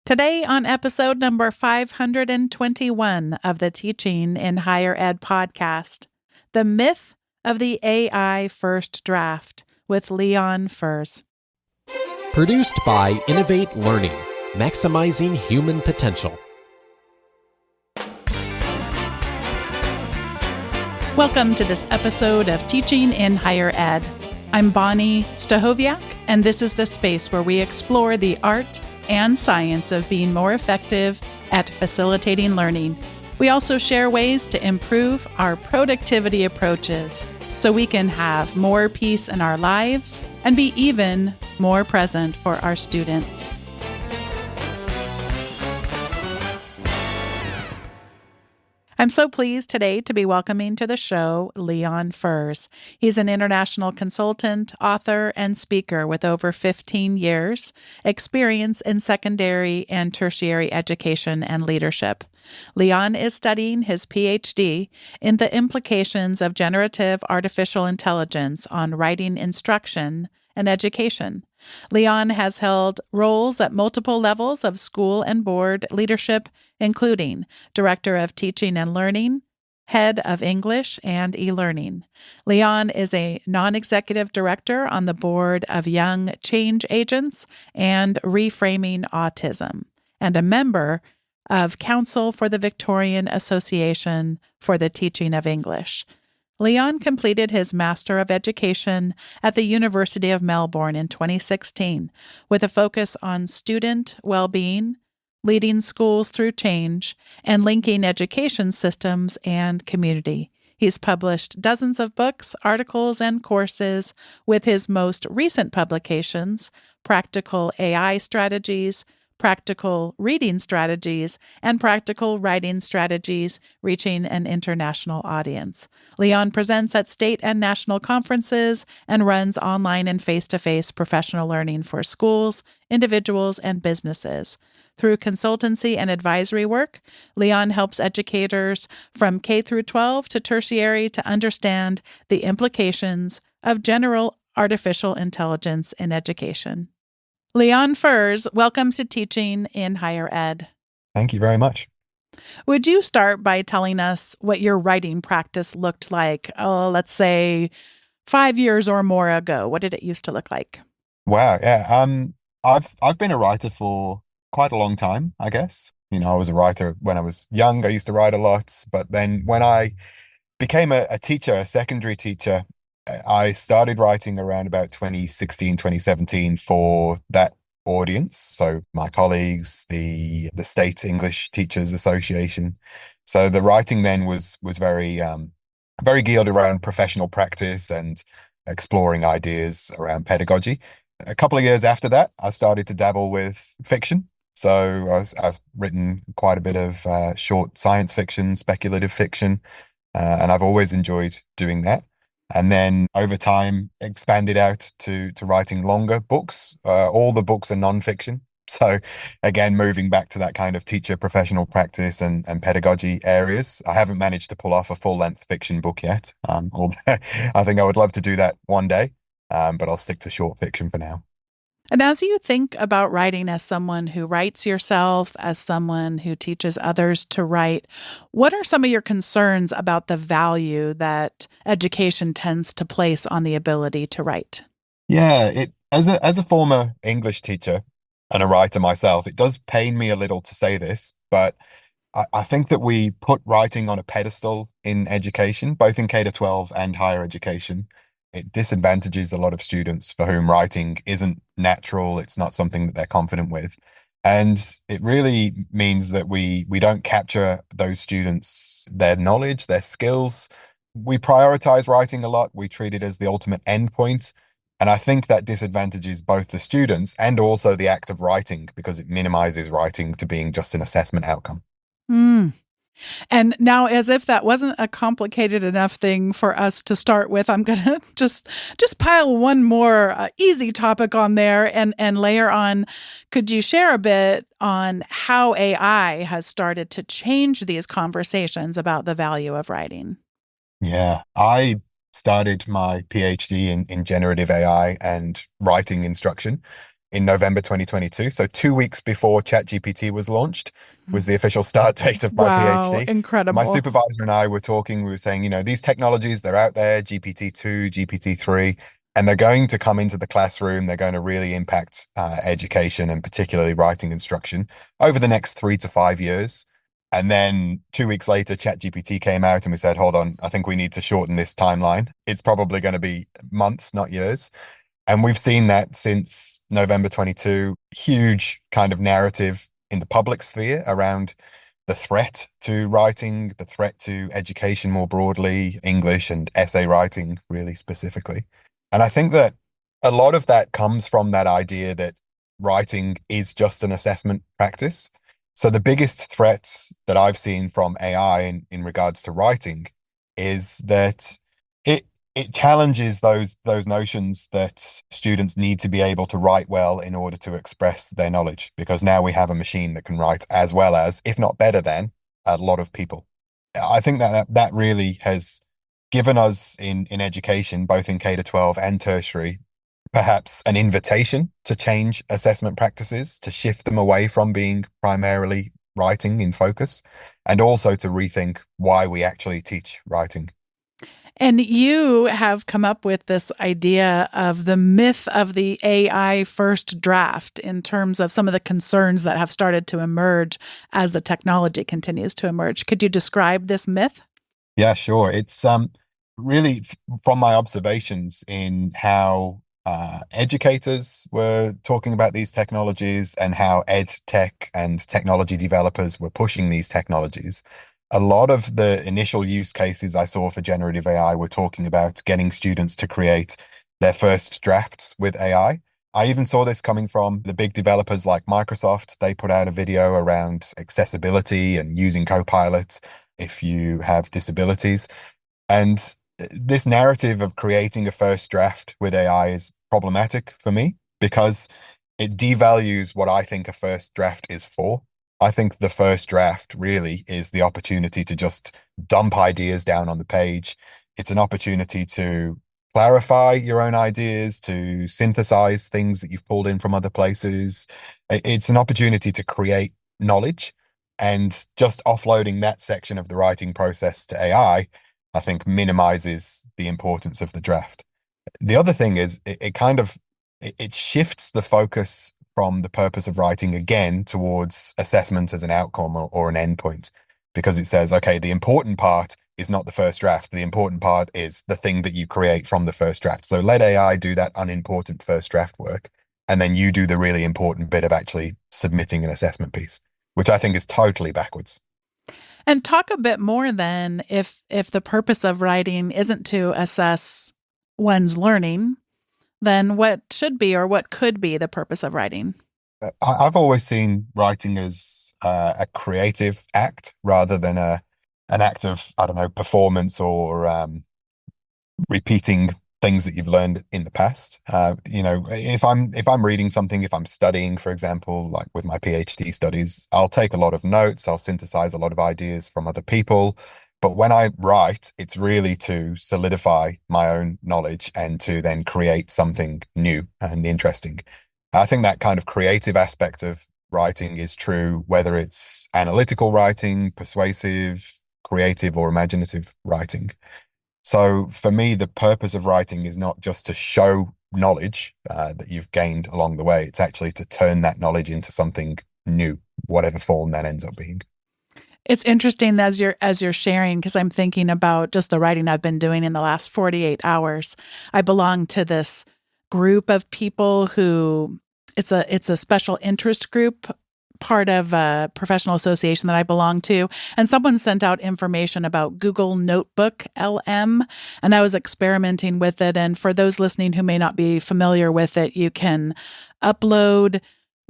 Today, on episode number 521 of the Teaching in Higher Ed podcast, the myth of the AI first draft with Leon Furze. Produced by Innovate Learning, maximizing human potential. Welcome to this episode of Teaching in Higher Ed. I'm Bonnie Stahoviak, and this is the space where we explore the art and science of being more effective at facilitating learning. We also share ways to improve our productivity approaches so we can have more peace in our lives and be even more present for our students. I'm so pleased today to be welcoming to the show Leon Furze. He's an international consultant, author, and speaker with over 15 years experience in secondary and tertiary education and leadership. Leon is studying his PhD in the implications of generative artificial intelligence on writing instruction and education. Leon has held roles at multiple levels of school and board leadership, including Director of Teaching and Learning, Head of English and E-Learning. Leon is a non-executive director on the board of Young Change Agents and Reframing Autism, and a member of Council for the Victorian Association for the Teaching of English. Leon completed his Master of Education at the University of Melbourne in 2016 with a focus on student well-being, leading schools through change, and linking education systems and community. He's published dozens of books, articles, and courses, with his most recent publications, Practical AI Strategies, Practical Reading Strategies, and Practical Writing Strategies, reaching an international audience. Leon presents at state and national conferences and runs online and face-to-face professional learning for schools, individuals, and businesses. Through consultancy and advisory work, Leon helps educators from K through 12 to tertiary to understand the implications of general artificial intelligence in education. Leon Furze, welcome to Teaching in Higher Ed. Thank you very much. Would you start by telling us what your writing practice looked like, let's say 5 years or more ago? What did it used to look like? Wow, yeah. I've been a writer for quite a long time, I guess. I was a writer when I was young. I used to write a lot, but then when I became a teacher, a secondary teacher, I started writing around about 2016, 2017 for that audience. So my colleagues, the State English Teachers Association. So the writing then was very very geared around professional practice and exploring ideas around pedagogy. A couple of years after that, I started to dabble with fiction. So I've written quite a bit of short science fiction, speculative fiction, and I've always enjoyed doing that. And then over time, expanded out to writing longer books. All the books are nonfiction. So again, moving back to that kind of teacher professional practice and pedagogy areas. I haven't managed to pull off a full-length fiction book yet. Although I think I would love to do that one day, but I'll stick to short fiction for now. And as you think about writing as someone who writes yourself, as someone who teaches others to write, what are some of your concerns about the value that education tends to place on the ability to write? Yeah, as a former English teacher and a writer myself, it does pain me a little to say this, but I think that we put writing on a pedestal in education, both in K-12 and higher education. It disadvantages a lot of students for whom writing isn't natural. It's not something that they're confident with. And it really means that we don't capture those students, their knowledge, their skills. We prioritize writing a lot. We treat it as the ultimate endpoint. And I think that disadvantages both the students and also the act of writing because it minimizes writing to being just an assessment outcome. And now, as if that wasn't a complicated enough thing for us to start with, I'm going to just pile one more easy topic on there and layer on. Could you share a bit on how AI has started to change these conversations about the value of writing? Yeah, I started my PhD in generative AI and writing instruction in November 2022. So 2 weeks before ChatGPT was launched was the official start date of my Wow, PhD. My incredible. supervisor and I were talking, we were saying, these technologies, they're out there, GPT-2, GPT-3, and they're going to come into the classroom. They're going to really impact education and particularly writing instruction over the next 3 to 5 years. And then 2 weeks later, ChatGPT came out and we said, hold on, I think we need to shorten this timeline. It's probably going to be months, not years. And we've seen that since November 22, huge kind of narrative in the public sphere around the threat to writing, the threat to education more broadly, English and essay writing really specifically. And I think that a lot of that comes from that idea that writing is just an assessment practice. So the biggest threats that I've seen from AI in regards to writing is that it it challenges those notions that students need to be able to write well in order to express their knowledge, because now we have a machine that can write as well as, if not better than, a lot of people. I think that really has given us in education, both in K to 12 and tertiary, perhaps an invitation to change assessment practices, to shift them away from being primarily writing in focus, and also to rethink why we actually teach writing. And you have come up with this idea of the myth of the AI first draft in terms of some of the concerns that have started to emerge as the technology continues to emerge. Could you describe this myth? Yeah, sure. It's really from my observations in how educators were talking about these technologies and how ed tech and technology developers were pushing these technologies. A lot of the initial use cases I saw for generative AI were talking about getting students to create their first drafts with AI. I even saw this coming from the big developers like Microsoft. They put out a video around accessibility and using Copilot if you have disabilities. And this narrative of creating a first draft with AI is problematic for me because it devalues what I think a first draft is for. I think the first draft really is the opportunity to just dump ideas down on the page. It's an opportunity to clarify your own ideas, to synthesize things that you've pulled in from other places. It's an opportunity to create knowledge, and just offloading that section of the writing process to I think minimizes the importance of the draft. The other thing is it shifts the focus from the purpose of writing again towards assessment as an outcome or an endpoint, because it says, okay, the important part is not the first draft. The important part is the thing that you create from the first draft. So let AI do that unimportant first draft work, and then you do the really important bit of actually submitting an assessment piece, which I think is totally backwards. And talk a bit more then if the purpose of writing isn't to assess one's learning, then what should be or what could be the purpose of writing? I've always seen writing as a creative act rather than an act of, I don't know, performance or repeating things that you've learned in the past. If I'm reading something, if I'm studying, for example, like with my PhD studies, I'll take a lot of notes, I'll synthesize a lot of ideas from other people. But when I write, it's really to solidify my own knowledge and to then create something new and interesting. I think that kind of creative aspect of writing is true, whether it's analytical writing, persuasive, creative, or imaginative writing. So for me, the purpose of writing is not just to show knowledge that you've gained along the way. It's actually to turn that knowledge into something new, whatever form that ends up being. It's interesting as you're sharing, because I'm thinking about just the writing I've been doing in the last 48 hours. I belong to this group of people who it's a special interest group, part of a professional association that I belong to. And someone sent out information about Google Notebook LM, and I was experimenting with it. And for those listening who may not be familiar with it, you can upload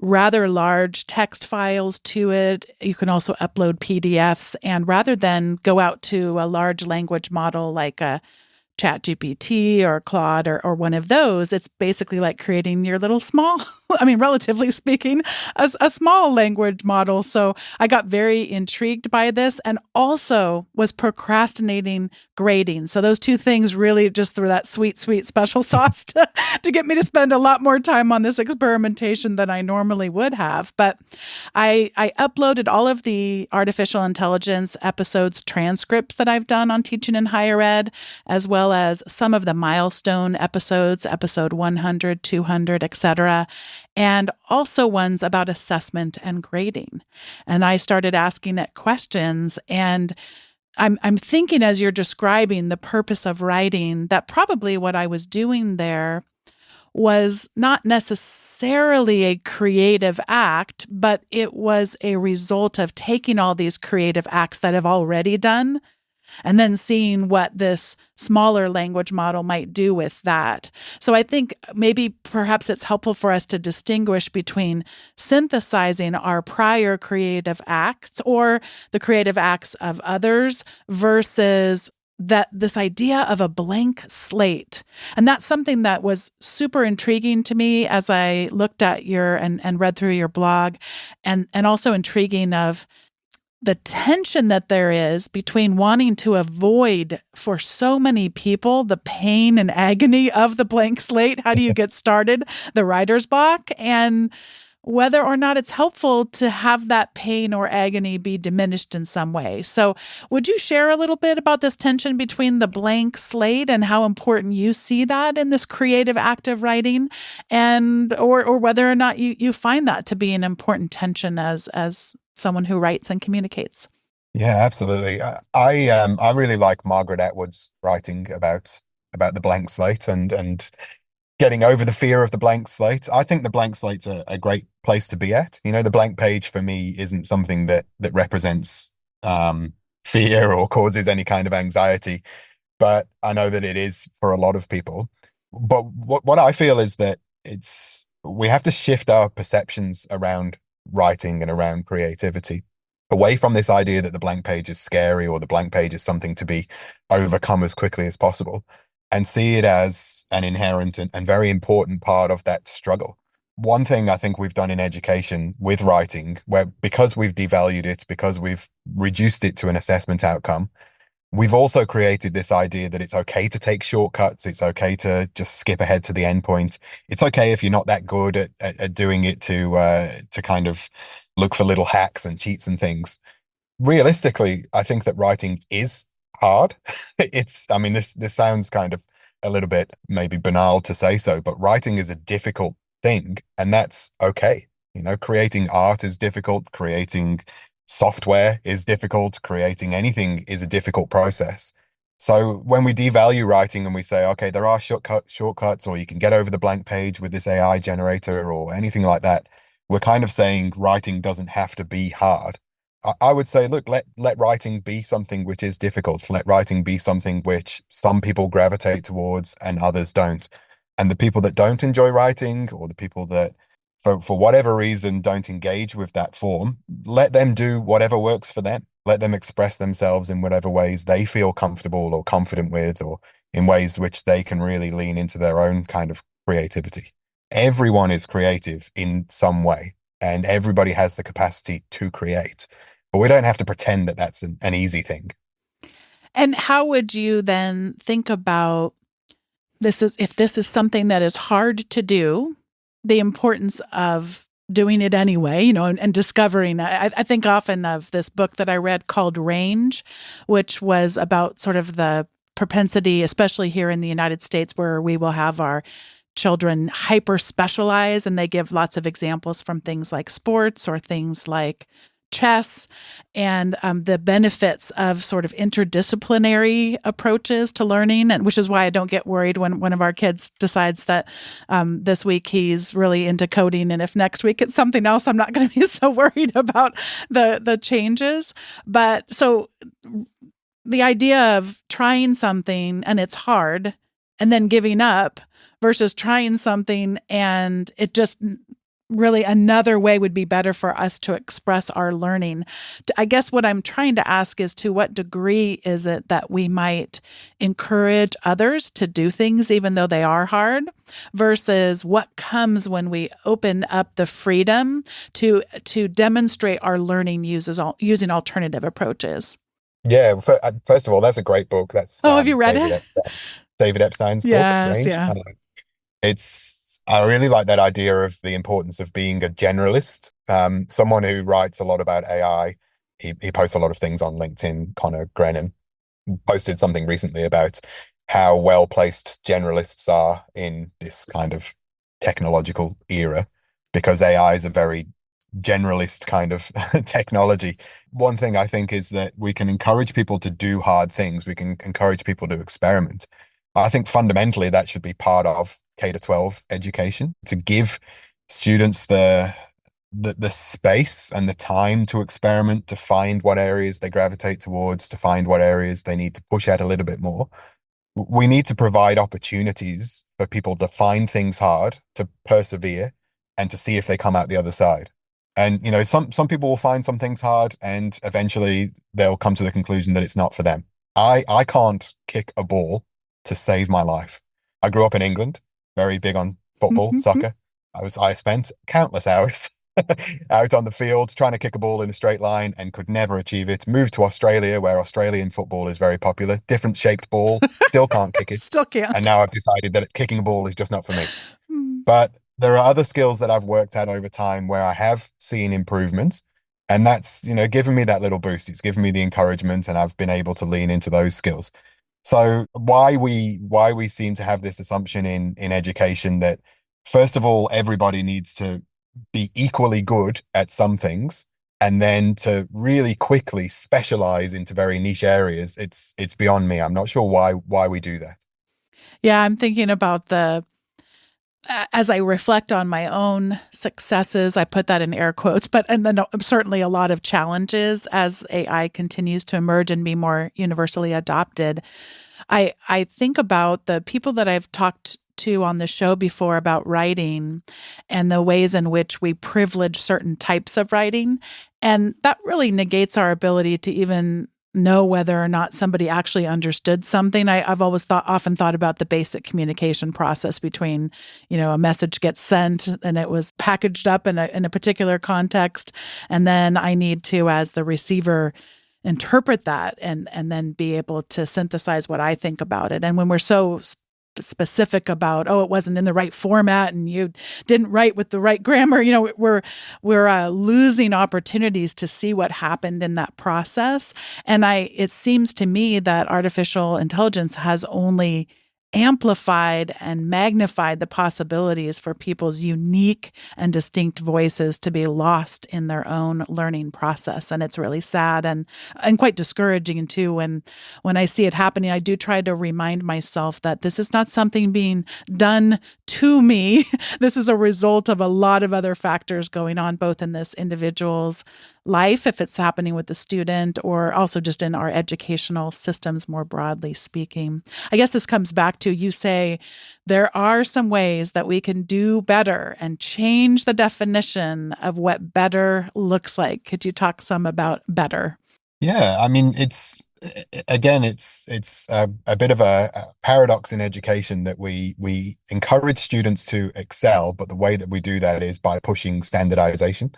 rather large text files to it. You can also upload PDFs. And rather than go out to a large language model like a ChatGPT or Claude or one of those, it's basically like creating your little small I mean, relatively speaking, a small language model. So I got very intrigued by this and also was procrastinating grading. So those two things really just threw that sweet, sweet special sauce to get me to spend a lot more time on this experimentation than I normally would have. But I uploaded all of the artificial intelligence episodes transcripts that I've done on teaching in higher ed, as well as some of the milestone episodes, episode 100, 200, etc., and also ones about assessment and grading. And I started asking it questions, and I'm thinking as you're describing the purpose of writing that probably what I was doing there was not necessarily a creative act, but it was a result of taking all these creative acts that I've already done and then seeing what this smaller language model might do with that. So I think maybe perhaps it's helpful for us to distinguish between synthesizing our prior creative acts or the creative acts of others versus that this idea of a blank slate. And that's something that was super intriguing to me as I looked at your and read through your blog, and also intriguing of the tension that there is between wanting to avoid for so many people the pain and agony of the blank slate. How do you get started? The writer's block, and whether or not it's helpful to have that pain or agony be diminished in some way. So would you share a little bit about this tension between the blank slate and how important you see that in this creative act of writing, and or whether or not you find that to be an important tension as someone who writes and communicates? Yeah, absolutely. I really like Margaret Atwood's writing about the blank slate and getting over the fear of the blank slate. I think the blank slate's a great place to be at. You know, the blank page for me isn't something that represents fear or causes any kind of anxiety, but I know that it is for a lot of people. But what I feel is that we have to shift our perceptions around writing and around creativity away from this idea that the blank page is scary or the blank page is something to be overcome as quickly as possible, and see it as an inherent and very important part of that struggle. One thing I think we've done in education with writing, where because we've devalued it, because we've reduced it to an assessment outcome, we've also created this idea that it's okay to take shortcuts. It's okay to just skip ahead to the end point. It's okay if you're not that good at doing it to kind of look for little hacks and cheats and things. Realistically, I think that writing is hard. I mean, this sounds kind of a little bit maybe banal to say so, but writing is a difficult thing, and that's okay. You know, creating art is difficult, creating software is difficult, creating anything is a difficult process. So when we devalue writing and we say, okay, there are shortcuts, or you can get over the blank page with this AI generator or anything like that, we're kind of saying writing doesn't have to be hard. I would say, look, let writing be something which is difficult. Let writing be something which some people gravitate towards and others don't. And the people that don't enjoy writing, or the people that for whatever reason don't engage with that form, let them do whatever works for them. Let them express themselves in whatever ways they feel comfortable or confident with, or in ways which they can really lean into their own kind of creativity. Everyone is creative in some way, and everybody has the capacity to create. But we don't have to pretend that that's an easy thing. And how would you then think about if this is something that is hard to do, the importance of doing it anyway, and discovering. I think often of this book that I read called Range, which was about sort of the propensity, especially here in the United States, where we will have our children hyper specialize, and they give lots of examples from things like sports or things like chess, and the benefits of sort of interdisciplinary approaches to learning, and which is why I don't get worried when one of our kids decides that this week he's really into coding, and if next week it's something else, I'm not going to be so worried about the changes. But so the idea of trying something and it's hard and then giving up versus trying something and it just really another way would be better for us to express our learning. I guess what I'm trying to ask is, to what degree is it that we might encourage others to do things even though they are hard, versus what comes when we open up the freedom to demonstrate our learning using alternative approaches. Yeah, first of all, that's a great book. That's Oh, have you read it? David Epstein's book, Yes, Range. yeah. I really like that idea of the importance of being a generalist. Someone who writes a lot about AI, he posts a lot of things on LinkedIn, Connor Grennan, posted something recently about how well placed generalists are in this kind of technological era, because AI is a very generalist kind of technology. One thing I think is that we can encourage people to do hard things. We can encourage people to experiment. I think fundamentally that should be part of K to 12 education, to give students the space and the time to experiment, to find what areas they gravitate towards, to find what areas they need to push at a little bit more. We need to provide opportunities for people to find things hard, to persevere, and to see if they come out the other side. And some people will find some things hard, and eventually they'll come to the conclusion that it's not for them. I can't kick a ball to save my life. I grew up in England, very big on football, soccer. I spent countless hours out on the field trying to kick a ball in a straight line and could never achieve it. Moved to Australia, where Australian football is very popular. Different shaped ball, still can't kick it. Still And can't. now I've decided that kicking a ball is just not for me. Mm. But there are other skills that I've worked at over time where I have seen improvements. And that's, given me that little boost. It's given me the encouragement, and I've been able to lean into those skills. So why we seem to have this assumption in education that, first of all, everybody needs to be equally good at some things, and then to really quickly specialize into very niche areas, it's beyond me. I'm not sure why we do that. Yeah, I'm thinking about as I reflect on my own successes, I put that in air quotes, and then certainly a lot of challenges as AI continues to emerge and be more universally adopted. I think about the people that I've talked to on the show before about writing and the ways in which we privilege certain types of writing. And that really negates our ability to even know whether or not somebody actually understood something. I've often thought about the basic communication process between, a message gets sent and it was packaged up in a particular context. And then I need to, as the receiver, interpret that and then be able to synthesize what I think about it. And when we're so specific about, it wasn't in the right format and you didn't write with the right grammar, we're losing opportunities to see what happened in that process. And it seems to me that artificial intelligence has only amplified and magnified the possibilities for people's unique and distinct voices to be lost in their own learning process. And it's really sad and quite discouraging too. When I see it happening, I do try to remind myself that this is not something being done to me. This is a result of a lot of other factors going on, both in this individual's life, if it's happening with the student, or also just in our educational systems more broadly speaking. I guess this comes back to, you say there are some ways that we can do better and change the definition of what better looks like. Could you talk some about better? Yeah, I mean, it's a bit of a paradox in education that we encourage students to excel, but the way that we do that is by pushing standardization.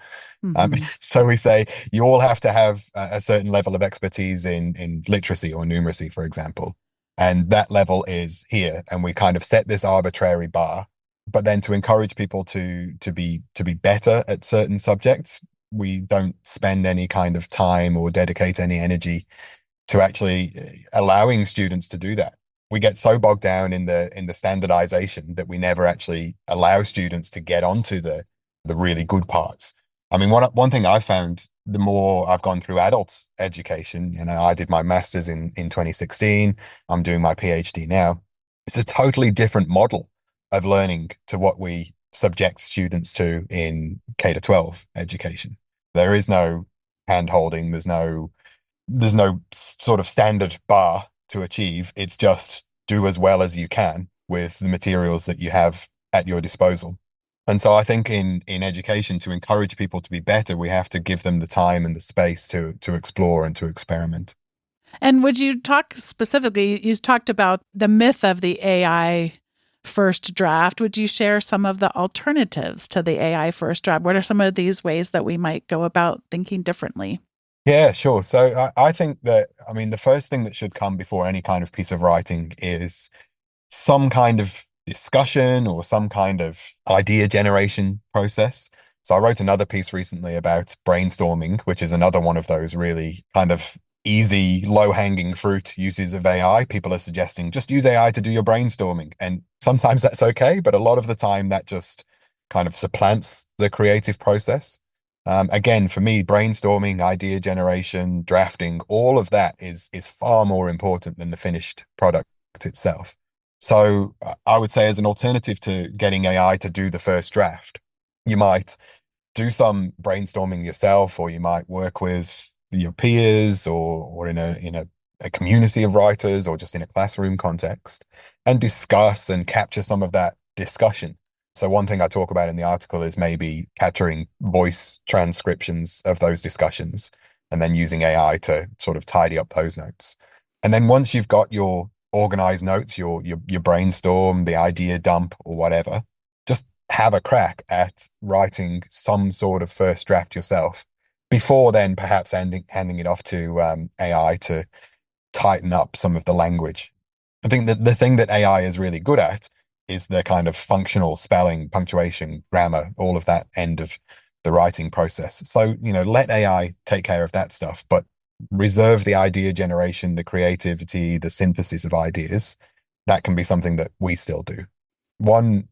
Mm-hmm. So we say you all have to have a certain level of expertise in literacy or numeracy, for example, and that level is here, and we kind of set this arbitrary bar. But then to encourage people to be better at certain subjects, we don't spend any kind of time or dedicate any energy to actually allowing students to do that. We get so bogged down in the standardization that we never actually allow students to get onto the really good parts. I mean, one thing I found, the more I've gone through adult education, I did my master's in 2016. I'm doing my PhD now. It's a totally different model of learning to what we subject students to in K to 12 education. There is no hand holding. There's no sort of standard bar to achieve. It's just do as well as you can with the materials that you have at your disposal. And so I think in education, to encourage people to be better, we have to give them the time and the space to explore and to experiment. And would you talk specifically? You talked about the myth of the AI first draft. Would you share some of the alternatives to the AI first draft? What are some of these ways that we might go about thinking differently? Yeah, sure. So I think that, I mean, the first thing that should come before any kind of piece of writing is some kind of discussion or some kind of idea generation process. So I wrote another piece recently about brainstorming, which is another one of those really kind of easy, low-hanging fruit uses of AI. People are suggesting just use AI to do your brainstorming. And sometimes that's okay, but a lot of the time that just kind of supplants the creative process. Again, for me, brainstorming, idea generation, drafting, all of that is far more important than the finished product itself. So I would say as an alternative to getting AI to do the first draft, you might do some brainstorming yourself, or you might work with your peers or in a community of writers or just in a classroom context and discuss and capture some of that discussion. So one thing I talk about in the article is maybe capturing voice transcriptions of those discussions and then using AI to sort of tidy up those notes. And then once you've got your organized notes, your brainstorm, the idea dump or whatever, just have a crack at writing some sort of first draft yourself before then perhaps handing it off to AI to tighten up some of the language. I think that the thing that AI is really good at is the kind of functional spelling, punctuation, grammar, all of that end of the writing process. So, let AI take care of that stuff, but reserve the idea generation, the creativity, the synthesis of ideas. That can be something that we still do. One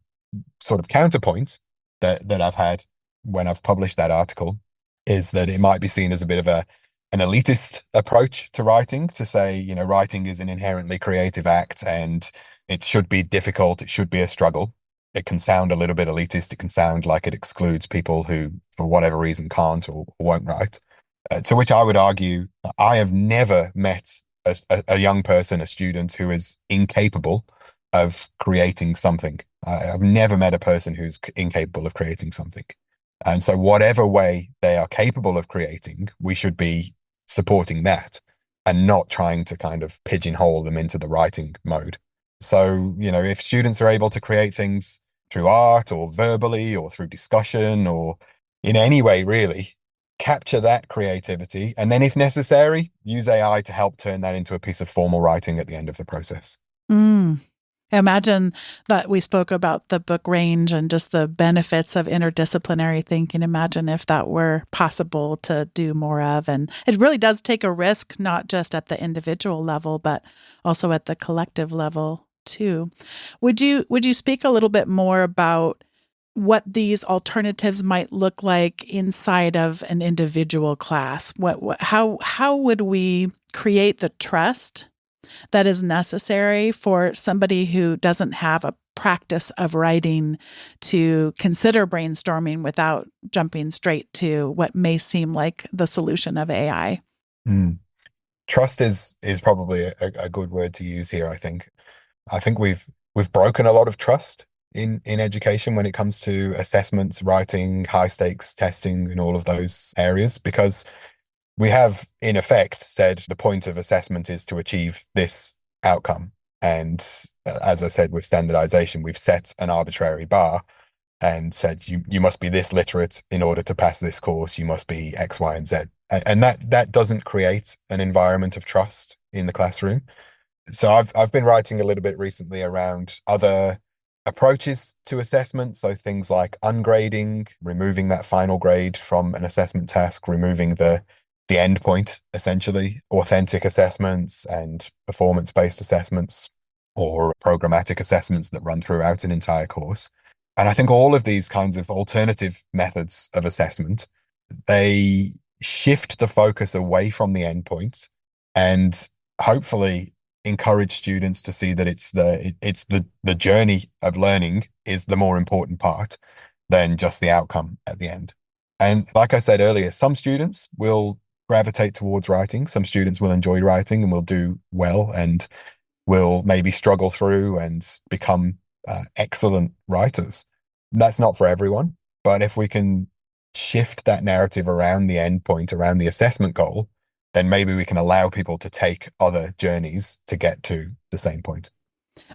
sort of counterpoint that I've had when I've published that article is that it might be seen as a bit of an elitist approach to writing, to say, writing is an inherently creative act and it should be difficult, it should be a struggle. It can sound a little bit elitist. It can sound like it excludes people who, for whatever reason, can't or won't write. To which I would argue, I have never met a young person, a student who is incapable of creating something. I've never met a person who's incapable of creating something. And so whatever way they are capable of creating, we should be supporting that and not trying to kind of pigeonhole them into the writing mode. So, if students are able to create things through art or verbally or through discussion or in any way, really, capture that creativity. And then if necessary, use AI to help turn that into a piece of formal writing at the end of the process. Mm. Imagine that we spoke about the book range and just the benefits of interdisciplinary thinking. Imagine if that were possible to do more of. And it really does take a risk, not just at the individual level, but also at the collective level too. Would you speak a little bit more about what these alternatives might look like inside of an individual class? How would we create the trust that is necessary for somebody who doesn't have a practice of writing to consider brainstorming without jumping straight to what may seem like the solution of AI? Mm. Trust is probably a good word to use here, I think. I think we've broken a lot of trust in education when it comes to assessments, writing, high stakes testing, and all of those areas, because we have, in effect, said the point of assessment is to achieve this outcome. And as I said, with standardization, we've set an arbitrary bar and said you must be this literate in order to pass this course. You must be X, Y, and Z. And that doesn't create an environment of trust in the classroom. So I've been writing a little bit recently around other approaches to assessment. So things like ungrading, removing that final grade from an assessment task, removing the end point, essentially, authentic assessments and performance-based assessments or programmatic assessments that run throughout an entire course. And I think all of these kinds of alternative methods of assessment, they shift the focus away from the endpoints and hopefully encourage students to see that it's the journey of learning is the more important part than just the outcome at the end. And like I said earlier, some students will gravitate towards writing. Some students will enjoy writing and will do well and will maybe struggle through and become excellent writers. That's not for everyone. But if we can shift that narrative around the endpoint, around the assessment goal, then maybe we can allow people to take other journeys to get to the same point.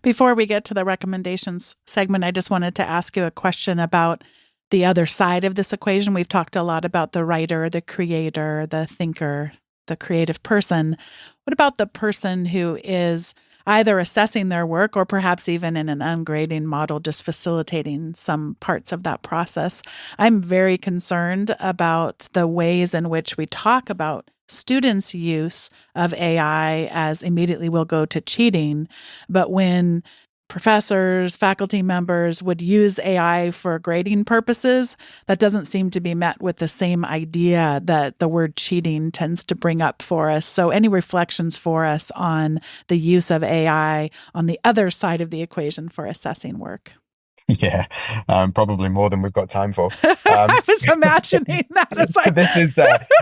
Before we get to the recommendations segment, I just wanted to ask you a question about the other side of this equation. We've talked a lot about the writer, the creator, the thinker, the creative person. What about the person who is either assessing their work or perhaps even in an ungrading model, just facilitating some parts of that process? I'm very concerned about the ways in which we talk about students' use of AI as immediately will go to cheating. But when professors, faculty members would use AI for grading purposes, that doesn't seem to be met with the same idea that the word cheating tends to bring up for us. So, any reflections for us on the use of AI on the other side of the equation for assessing work? Yeah, probably more than we've got time for. I was imagining that as I.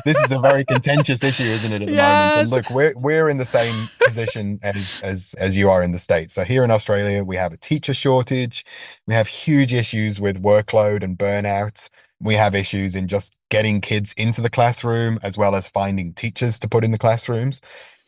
This is a very contentious issue, isn't it, at the moment? And Yes. look, we're in the same position as you are in the States. So here in Australia, we have a teacher shortage. We have huge issues with workload and burnout. We have issues in just getting kids into the classroom, as well as finding teachers to put in the classrooms.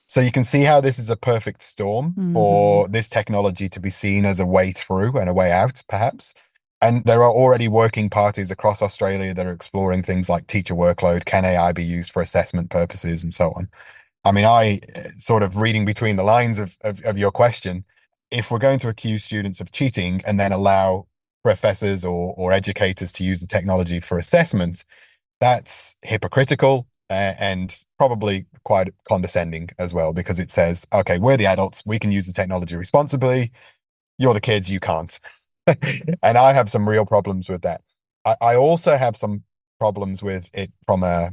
So you can see how this is a perfect storm Mm-hmm. for this technology to be seen as a way through and a way out, perhaps. And there are already working parties across Australia that are exploring things like teacher workload, can AI be used for assessment purposes, and so on. I mean, sort of reading between the lines of your question, if we're going to accuse students of cheating and then allow professors or educators to use the technology for assessment, that's hypocritical and probably quite condescending as well, because it says, okay, we're the adults, we can use the technology responsibly. You're the kids, you can't. And I have some real problems with that. I also have some problems with it from a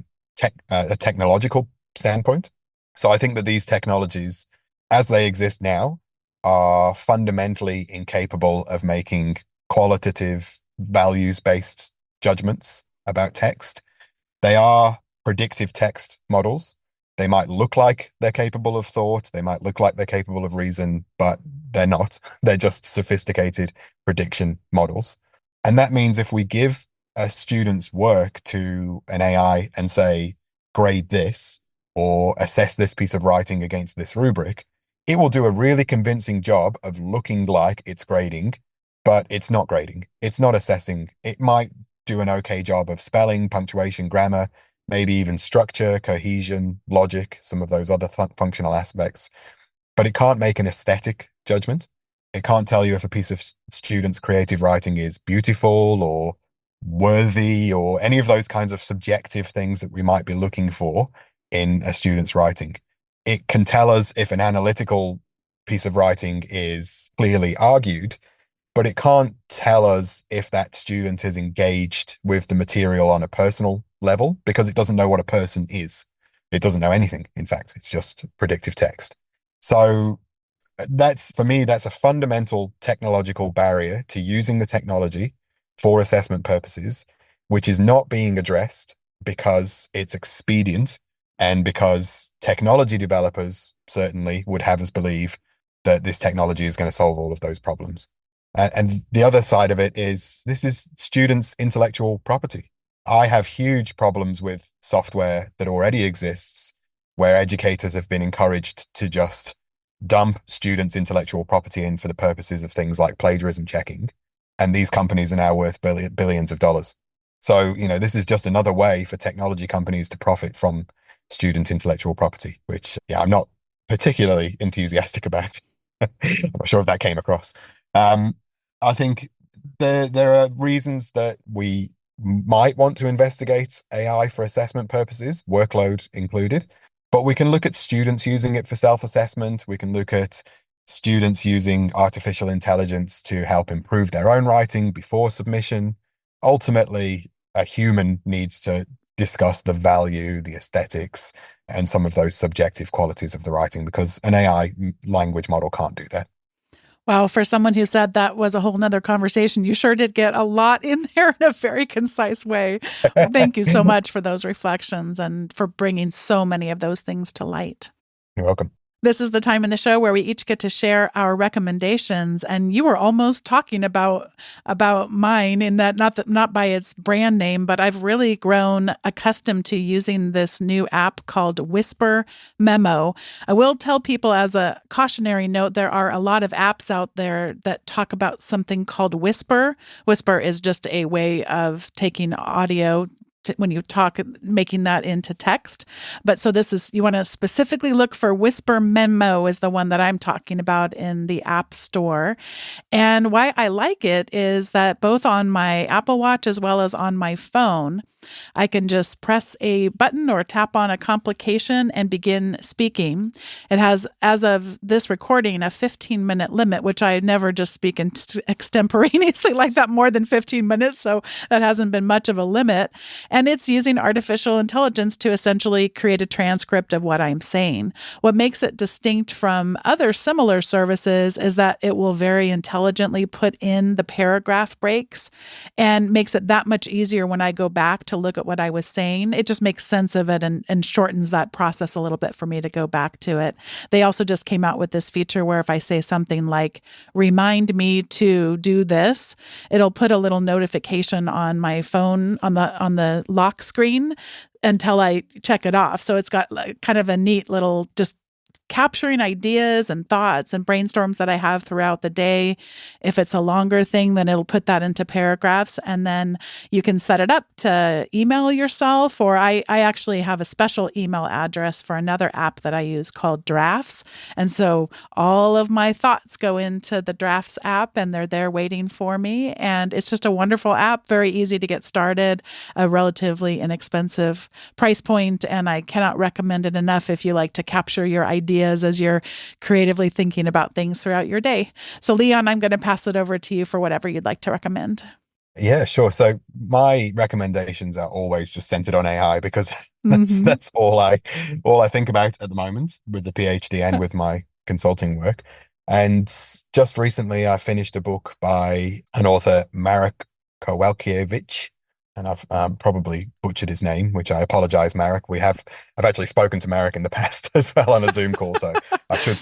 technological standpoint. So I think that these technologies, as they exist now, are fundamentally incapable of making qualitative, values-based judgments about text. They are predictive text models. They might look like they're capable of thought. They might look like they're capable of reason, but they're not. They're just sophisticated prediction models. And that means if we give a student's work to an AI and say, grade this or assess this piece of writing against this rubric, it will do a really convincing job of looking like it's grading, but it's not grading. It's not assessing. It might do an okay job of spelling, punctuation, grammar, maybe even structure, cohesion, logic, some of those other functional aspects. But it can't make an aesthetic judgment. It can't tell you if a piece of student's creative writing is beautiful or worthy or any of those kinds of subjective things that we might be looking for in a student's writing. It can tell us if an analytical piece of writing is clearly argued, but it can't tell us if that student is engaged with the material on a personal level because it doesn't know what a person is. It doesn't know anything. In fact, it's just predictive text. So that's, for me, that's a fundamental technological barrier to using the technology for assessment purposes, which is not being addressed because it's expedient and because technology developers certainly would have us believe that this technology is going to solve all of those problems. And the other side of it is this is students' intellectual property. I have huge problems with software that already exists where educators have been encouraged to just dump students' intellectual property in for the purposes of things like plagiarism checking. And these companies are now worth billions of dollars. So, this is just another way for technology companies to profit from student intellectual property, which, yeah, I'm not particularly enthusiastic about. I'm not sure if that came across. Um, I think there are reasons that we might want to investigate AI for assessment purposes, workload included, but we can look at students using it for self-assessment. We can look at students using artificial intelligence to help improve their own writing before submission. Ultimately, a human needs to discuss the value, the aesthetics, and some of those subjective qualities of the writing because an AI language model can't do that. Wow, for someone who said that was a whole nother conversation, you sure did get a lot in there in a very concise way. Thank you so much for those reflections and for bringing so many of those things to light. You're welcome. This is the time in the show where we each get to share our recommendations, and you were almost talking about mine in that not by its brand name, but I've really grown accustomed to using this new app called Whisper Memo. I will tell people as a cautionary note, there are a lot of apps out there that talk about something called Whisper. Whisper is just a way of taking audio when you talk, making that into text. But so this is, you want to specifically look for Whisper Memo is the one that I'm talking about in the App Store. And why I like it is that both on my Apple Watch as well as on my phone, I can just press a button or tap on a complication and begin speaking. It has, as of this recording, a 15-minute limit, which I never just speak extemporaneously like that more than 15 minutes. So that hasn't been much of a limit. And it's using artificial intelligence to essentially create a transcript of what I'm saying. What makes it distinct from other similar services is that it will very intelligently put in the paragraph breaks and makes it that much easier when I go back to look at what I was saying. It just makes sense of it and shortens that process a little bit for me to go back to it. They also just came out with this feature where if I say something like, remind me to do this, it'll put a little notification on my phone on the lock screen until I check it off. So it's got like kind of a neat little just capturing ideas and thoughts and brainstorms that I have throughout the day. If it's a longer thing, then it'll put that into paragraphs, and then you can set it up to email yourself, or I actually have a special email address for another app that I use called Drafts. And so all of my thoughts go into the Drafts app and they're there waiting for me. And it's just a wonderful app, very easy to get started, a relatively inexpensive price point, and I cannot recommend it enough if you like to capture your ideas as you're creatively thinking about things throughout your day. So, Leon, I'm going to pass it over to you for whatever you'd like to recommend. Yeah, sure. So my recommendations are always just centered on AI because Mm-hmm. that's all I think about at the moment with the PhD and with my consulting work. And just recently I finished a book by an author, Marek Kowalkiewicz, and I've probably butchered his name, which I apologize, Marek. I've actually spoken to Marek in the past as well on a Zoom call, so I should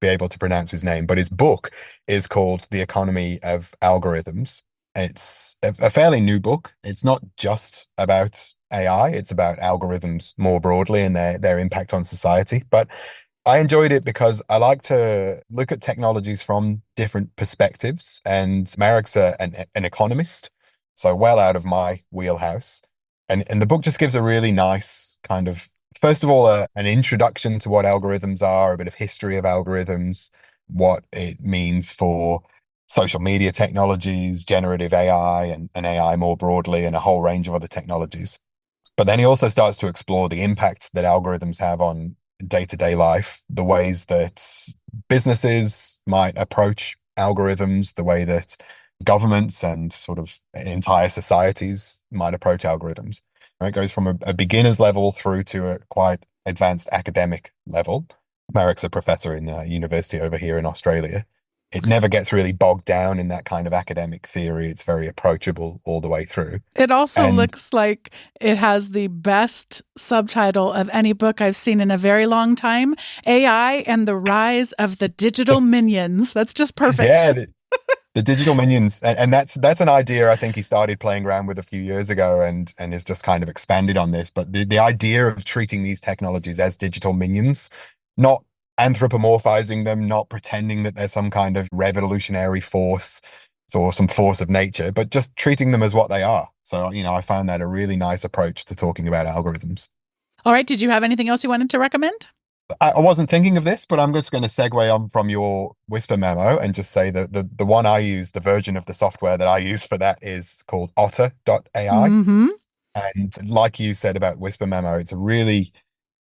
be able to pronounce his name. But his book is called The Economy of Algorithms. It's a fairly new book. It's not just about AI, it's about algorithms more broadly and their impact on society. But I enjoyed it because I like to look at technologies from different perspectives. And Marek's an economist, so well out of my wheelhouse. And the book just gives a really nice kind of, first of all, an introduction to what algorithms are, a bit of history of algorithms, what it means for social media technologies, generative AI, and AI more broadly, and a whole range of other technologies. But then he also starts to explore the impact that algorithms have on day-to-day life, the ways that businesses might approach algorithms, the way that governments and sort of entire societies might approach algorithms. It goes from a beginner's level through to a quite advanced academic level. Marek's a professor in a university over here in Australia. It never gets really bogged down in that kind of academic theory. It's very approachable all the way through. It also And looks like it has the best subtitle of any book I've seen in a very long time, AI and the Rise of the Digital Minions. That's just perfect. yeah, the digital minions, and that's an idea I think he started playing around with a few years ago and has just kind of expanded on this. But the idea of treating these technologies as digital minions, not anthropomorphizing them, not pretending that they're some kind of revolutionary force or some force of nature, but just treating them as what they are. So, I found that a really nice approach to talking about algorithms. All right. Did you have anything else you wanted to recommend? I wasn't thinking of this, but I'm just going to segue on from your Whisper memo and just say that the one I use, the version of the software that I use for that is called Otter.ai. Mm-hmm. And like you said about Whisper Memo, it's a really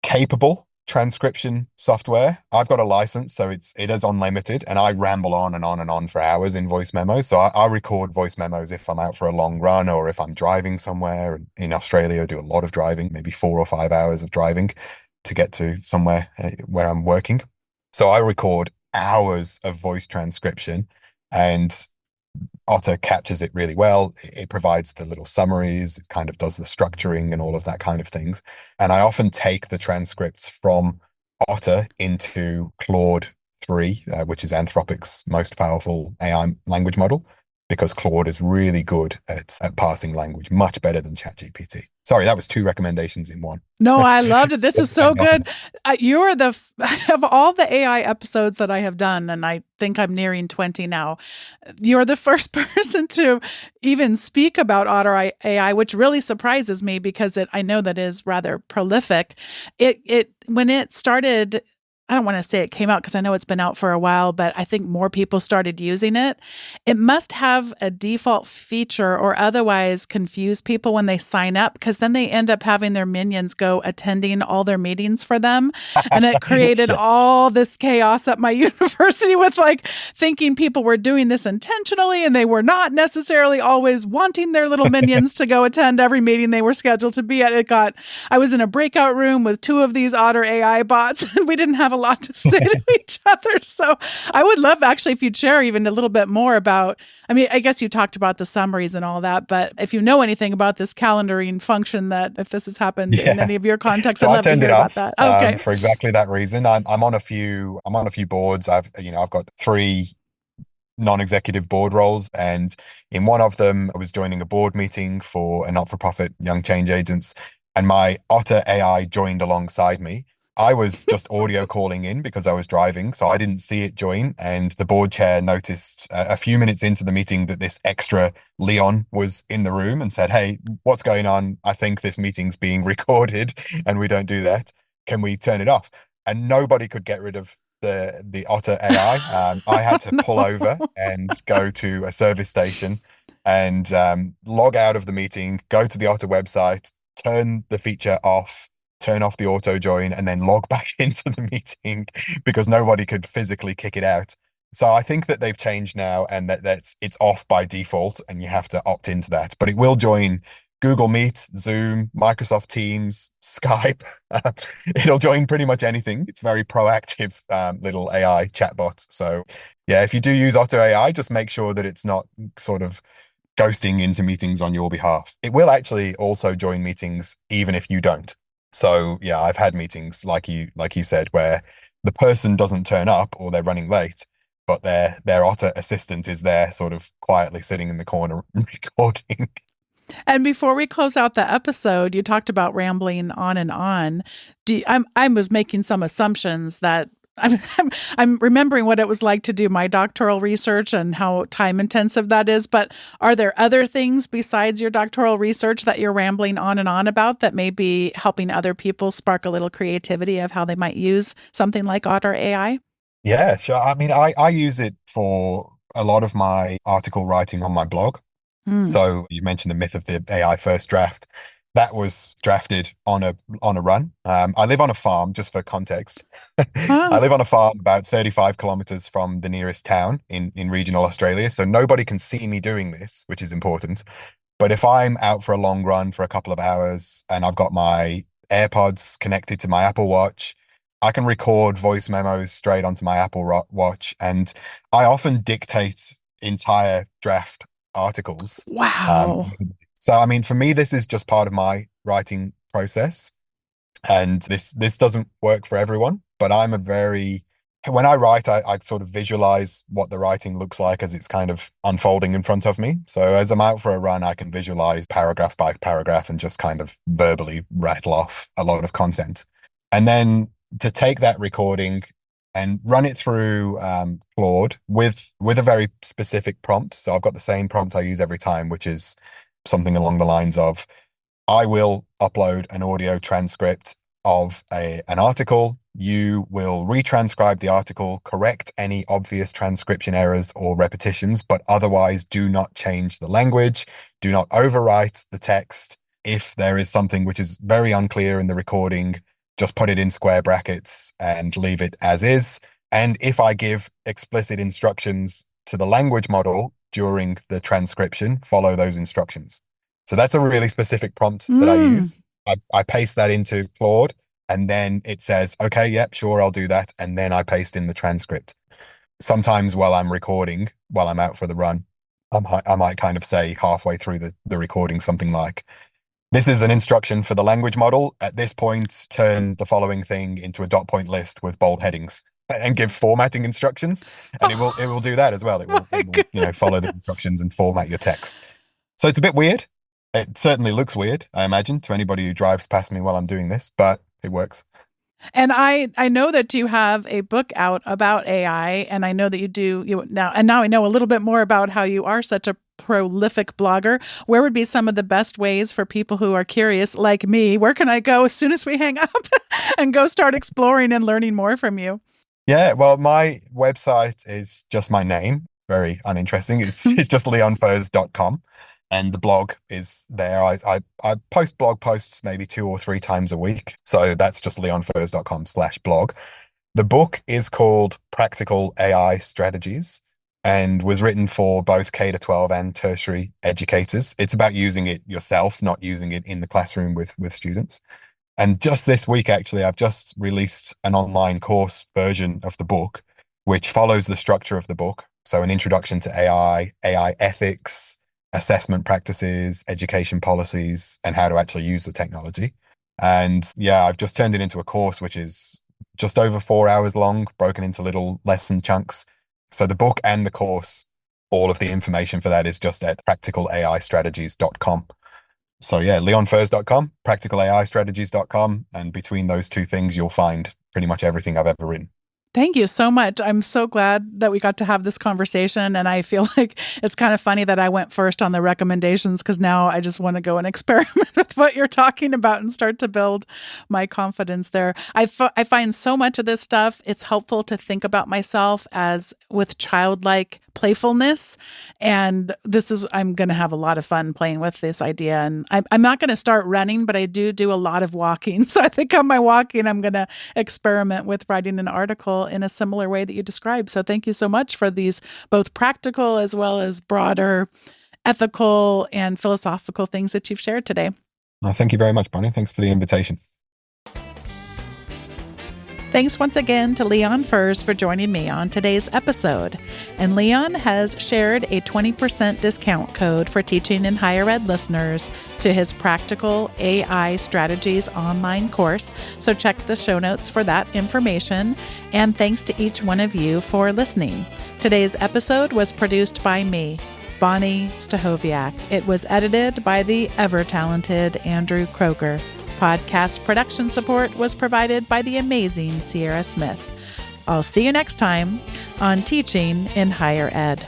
capable transcription software. I've got a license, so it is unlimited, and I ramble on and on and on for hours in voice memos. So I record voice memos if I'm out for a long run or if I'm driving somewhere. In Australia, I do a lot of driving, maybe 4 or 5 hours of driving to get to somewhere where I'm working. So I record hours of voice transcription, and Otter captures it really well. It provides the little summaries, it kind of does the structuring and all of that kind of things. And I often take the transcripts from Otter into Claude 3, which is Anthropic's most powerful AI language model, because Claude is really good at parsing language, much better than ChatGPT. Sorry, that was two recommendations in one. No, I loved it. This is so And Otter. good. You're of all the AI episodes that I have done, and I think I'm nearing 20 now, you're the first person to even speak about Otter AI, which really surprises me because I know that is rather prolific. When it started, I don't want to say it came out because I know it's been out for a while, but I think more people started using it. It must have a default feature or otherwise confuse people when they sign up because then they end up having their minions go attending all their meetings for them. And it created Yeah. all this chaos at my university with like thinking people were doing this intentionally and they were not necessarily always wanting their little minions to go attend every meeting they were scheduled to be at. I was in a breakout room with two of these Otter AI bots and we didn't have a lot to say to each other. So I would love actually if you'd share even a little bit more about, I mean, I guess you talked about the summaries and all that, but if you know anything about this calendaring function, that if this has happened in Yeah. any of your contexts, So I'd I love to turned hear it about off that. Okay. for exactly that reason. I'm on a few boards. I've got three non-executive board roles, and in one of them, I was joining a board meeting for a not-for-profit young change agents, and my Otter AI joined alongside me. I was just audio calling in because I was driving, so I didn't see it join. And the board chair noticed a few minutes into the meeting that this extra Leon was in the room and said, "Hey, what's going on? I think this meeting's being recorded, and we don't do that. Can we turn it off?" And nobody could get rid of the Otter AI. I had to No. pull over and go to a service station and log out of the meeting, go to the Otter website, turn the feature off, turn off the auto join, and then log back into the meeting because nobody could physically kick it out. So I think that they've changed now, and it's off by default, and you have to opt into that. But it will join Google Meet, Zoom, Microsoft Teams, Skype. It'll join pretty much anything. It's very proactive little AI chatbot. So yeah, if you do use Otter AI, just make sure that it's not sort of ghosting into meetings on your behalf. It will actually also join meetings even if you don't. So yeah, I've had meetings like you said where the person doesn't turn up or they're running late, but their Otter assistant is there sort of quietly sitting in the corner recording. And before we close out the episode, you talked about rambling on and on. I was making some assumptions that I'm remembering what it was like to do my doctoral research and how time intensive that is. But are there other things besides your doctoral research that you're rambling on and on about that may be helping other people spark a little creativity of how they might use something like Otter AI? Yeah, sure. I mean, I use it for a lot of my article writing on my blog. Mm. So you mentioned the myth of the AI first draft. That was drafted on a run. I live on a farm, just for context. I Huh. live on a farm about 35 kilometers from the nearest town in regional Australia. So nobody can see me doing this, which is important. But if I'm out for a long run for a couple of hours and I've got my AirPods connected to my Apple Watch, I can record voice memos straight onto my Watch. And I often dictate entire draft articles. Um, Wow. so, I mean, for me, this is just part of my writing process. And this doesn't work for everyone, but when I write, I sort of visualize what the writing looks like as it's kind of unfolding in front of me. So as I'm out for a run, I can visualize paragraph by paragraph and just kind of verbally rattle off a lot of content. And then to take that recording and run it through Claude with a very specific prompt. So I've got the same prompt I use every time, which is something along the lines of, I will upload an audio transcript of an article. You will retranscribe the article, correct any obvious transcription errors or repetitions, but otherwise do not change the language. Do not overwrite the text. If there is something which is very unclear in the recording, just put it in square brackets and leave it as is. And if I give explicit instructions to the language model during the transcription, follow those instructions. So that's a really specific prompt that I Mm. use. I paste that into Claude and then it says, okay, yep, sure, I'll do that. And then I paste in the transcript. Sometimes while I'm recording, while I'm out for the run, I might kind of say halfway through the recording something like, This is an instruction for the language model. At this point, turn the following thing into a dot point list with bold headings and give formatting instructions. And it will do that as well. It will, My follow the goodness. instructions and format your text. So it's a bit weird. It certainly looks weird, I imagine, to anybody who drives past me while I'm doing this, but it works. And I know that you have a book out about AI, and I know that now I know a little bit more about how you are such a prolific blogger. Where would be some of the best ways for people who are curious like me? Where can I go as soon as we hang up and go start exploring and learning more from you? Yeah, well, my website is just my name. Very uninteresting. It's just leonfurze.com. And the blog is there. I post blog posts maybe 2 or 3 times a week. So that's just leonfurze.com/blog. The book is called Practical AI Strategies and was written for both K-12 and tertiary educators. It's about using it yourself, not using it in the classroom with students. And just this week, actually, I've just released an online course version of the book, which follows the structure of the book. So an introduction to AI, AI ethics, assessment practices, education policies, and how to actually use the technology. And yeah, I've just turned it into a course, which is just over 4 hours long, broken into little lesson chunks. So the book and the course, all of the information for that is just at practicalaistrategies.com. So yeah, leonfurze.com, practicalaistrategies.com. And between those two things, you'll find pretty much everything I've ever written. Thank you so much. I'm so glad that we got to have this conversation. And I feel like it's kind of funny that I went first on the recommendations because now I just want to go and experiment with what you're talking about and start to build my confidence there. I find so much of this stuff, it's helpful to think about myself as with childlike playfulness. And I'm going to have a lot of fun playing with this idea. And I'm not going to start running, but I do a lot of walking. So I think on my walking, I'm going to experiment with writing an article in a similar way that you described. So thank you so much for these both practical as well as broader ethical and philosophical things that you've shared today. Well, thank you very much, Bonnie. Thanks for the invitation. Thanks once again to Leon Furze for joining me on today's episode. And Leon has shared a 20% discount code for teaching in higher ed listeners to his Practical AI Strategies online course. So check the show notes for that information. And thanks to each one of you for listening. Today's episode was produced by me, Bonnie Stachowiak. It was edited by the ever-talented Andrew Croker. Podcast production support was provided by the amazing Sierra Smith. I'll see you next time on Teaching in Higher Ed.